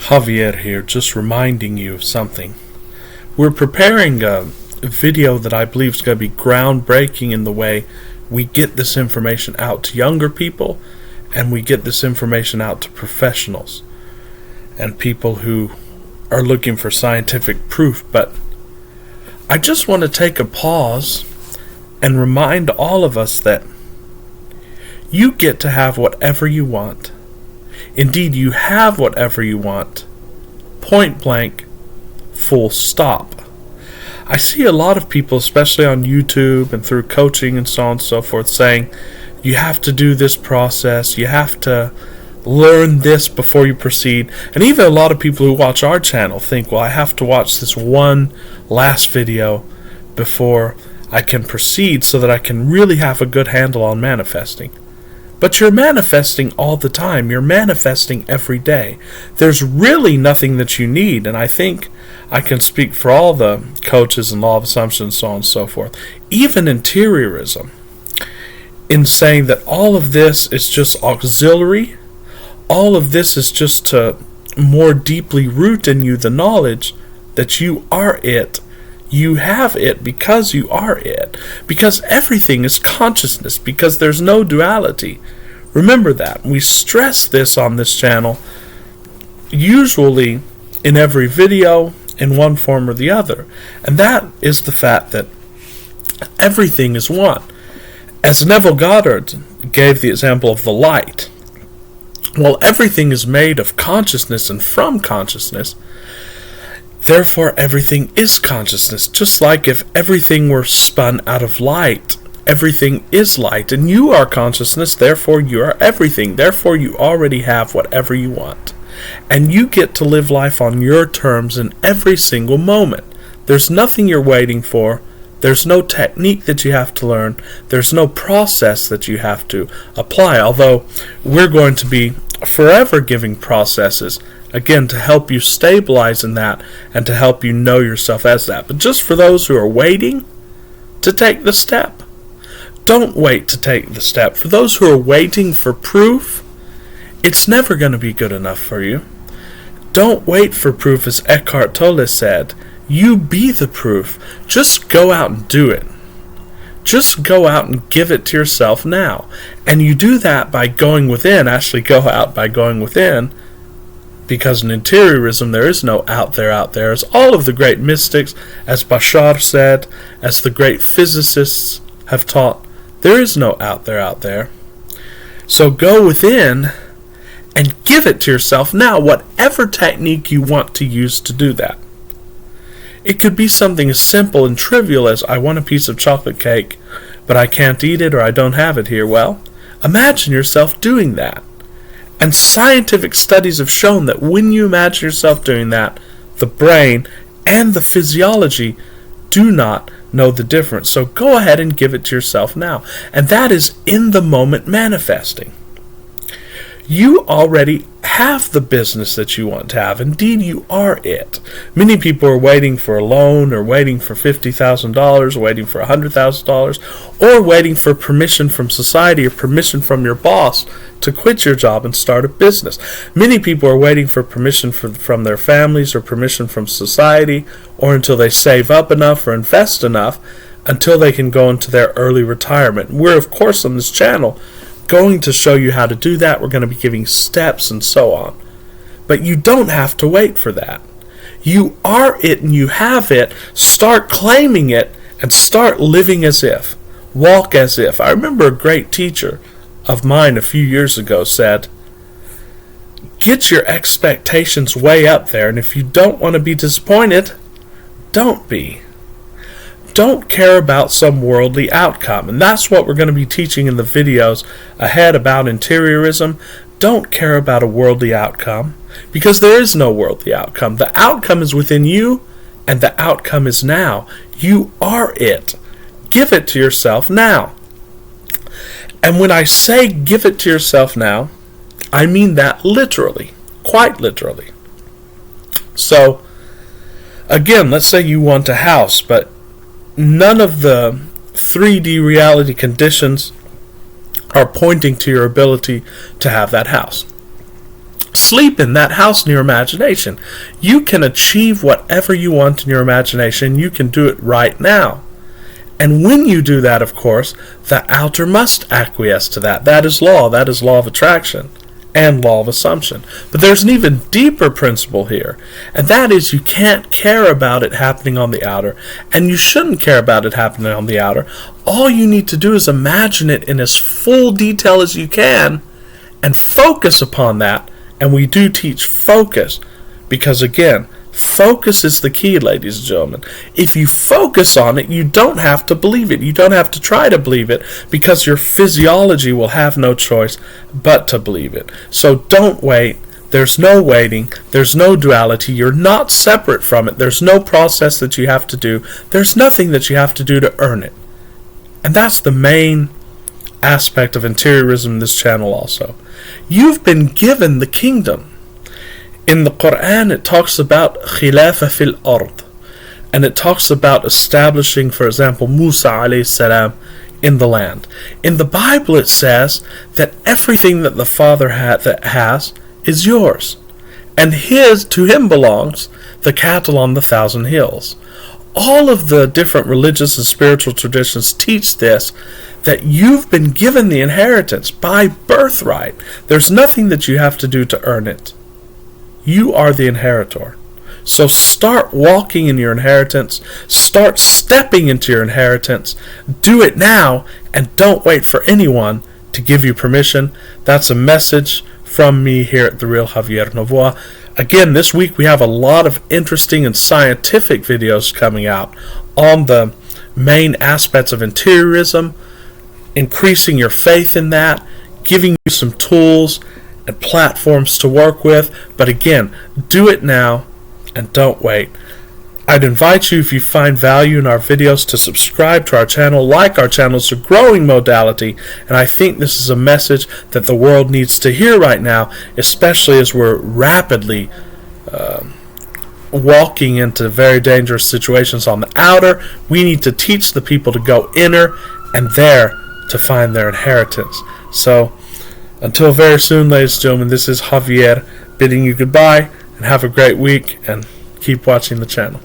Javier here, just reminding you of something. We're preparing a video that I believe is going to be groundbreaking in the way we get this information out to younger people, and we get this information out to professionals and people who are looking for scientific proof. But I just want to take a pause and remind all of us that you get to have whatever you want. Indeed, you have whatever you want. Point blank, full stop. I see a lot of people, especially on YouTube and through coaching and so on and so forth, saying, you have to do this process, you have to learn this before you proceed. And even a lot of people who watch our channel think, well, I have to watch this one last video before I can proceed so that I can really have a good handle on manifesting. But you're manifesting all the time. You're manifesting every day. There's really nothing that you need, and I think I can speak for all the coaches and law of assumption, so on and so forth, even interiorism, in saying that all of this is just auxiliary. All of this is just to more deeply root in you the knowledge that you are it. You have it because you are it. Because everything is consciousness. Because there's no duality. Remember that. We stress this on this channel, usually in every video, in one form or the other. And that is the fact that everything is one. As Neville Goddard gave the example of the light, well, everything is made of consciousness and from consciousness. Therefore, everything is consciousness. Just like if everything were spun out of light, everything is light. And you are consciousness, therefore you are everything. Therefore, you already have whatever you want. And you get to live life on your terms in every single moment. There's nothing you're waiting for. There's no technique that you have to learn. There's no process that you have to apply. Although we're going to be forever giving processes, again, to help you stabilize in that and to help you know yourself as that. But just for those who are waiting to take the step, don't wait to take the step. For those who are waiting for proof, it's never going to be good enough for you. Don't wait for proof, as Eckhart Tolle said. You be the proof. Just go out and do it. Just go out and give it to yourself now. And you do that by going within. Actually, go out by going within. Because in interiorism, there is no out there. As all of the great mystics, as Bashar said, as the great physicists have taught, there is no out there. So go within and give it to yourself now, whatever technique you want to use to do that. It could be something as simple and trivial as, I want a piece of chocolate cake, but I can't eat it or I don't have it here. Well, imagine yourself doing that. And scientific studies have shown that when you imagine yourself doing that, the brain and the physiology do not know the difference. So go ahead and give it to yourself now. And that is in the moment manifesting. You already have the business that you want to have. Indeed, you are it. Many people are waiting for a loan, or waiting for $50,000, waiting for $100,000, or waiting for permission from society or permission from your boss to quit your job and start a business. Many people are waiting for permission from their families or permission from society, or until they save up enough or invest enough until they can go into their early retirement. We're, of course, on this channel going to show you how to do that. We're going to be giving steps and so on. But you don't have to wait for that. You are it and you have it. Start claiming it and start living as if. Walk as if. I remember a great teacher of mine a few years ago said, get your expectations way up there, and if you don't want to be disappointed, don't be. Don't care about some worldly outcome. And that's what we're going to be teaching in the videos ahead about interiorism. Don't care about a worldly outcome, because there is no worldly outcome. The outcome is within you, and the outcome is now. You are it. Give it to yourself now. And when I say give it to yourself now, I mean that literally, quite literally. So, again, let's say you want a house, but none of the 3D reality conditions are pointing to your ability to have that house. sleep in that house in your imagination. You can achieve whatever you want in your imagination. You can do it right now. And when you do that, of course, the outer must acquiesce to that. That is law. That is law of attraction and law of assumption. But there's an even deeper principle here, and that is you can't care about it happening on the outer, and you shouldn't care about it happening on the outer. All you need to do is imagine it in as full detail as you can and focus upon that. And we do teach focus because, again, focus is the key, ladies and gentlemen. If you focus on it, you don't have to believe it. You don't have to try to believe it because your physiology will have no choice but to believe it. So don't wait. There's no waiting. There's no duality. You're not separate from it. There's no process that you have to do. There's nothing that you have to do to earn it. And that's the main aspect of interiorism in this channel also. You've been given the kingdom. In the Quran, it talks about khilafa fil ard, and it talks about establishing, for example, Musa alayhi salam in the land. In the Bible, it says that everything that the Father has is yours, and to him belongs the cattle on the 1,000 hills. All of the different religious and spiritual traditions teach this, that you've been given the inheritance by birthright. There's nothing that you have to do to earn it. You are the inheritor. So start walking in your inheritance. Start stepping into your inheritance. Do it now, and don't wait for anyone to give you permission. That's a message from me here at The Real Javier Novoa. Again, this week we have a lot of interesting and scientific videos coming out on the main aspects of interiorism, increasing your faith in that, giving you some tools and platforms to work with. But again, do it now and don't wait. I'd invite you, if you find value in our videos, to subscribe to our channel, like our channel. It's a growing modality, and I think this is a message that the world needs to hear right now, especially as we're rapidly walking into very dangerous situations on the outer. We need to teach the people to go inner and there to find their inheritance. So until very soon, ladies and gentlemen, this is Javier bidding you goodbye, and have a great week, and keep watching the channel.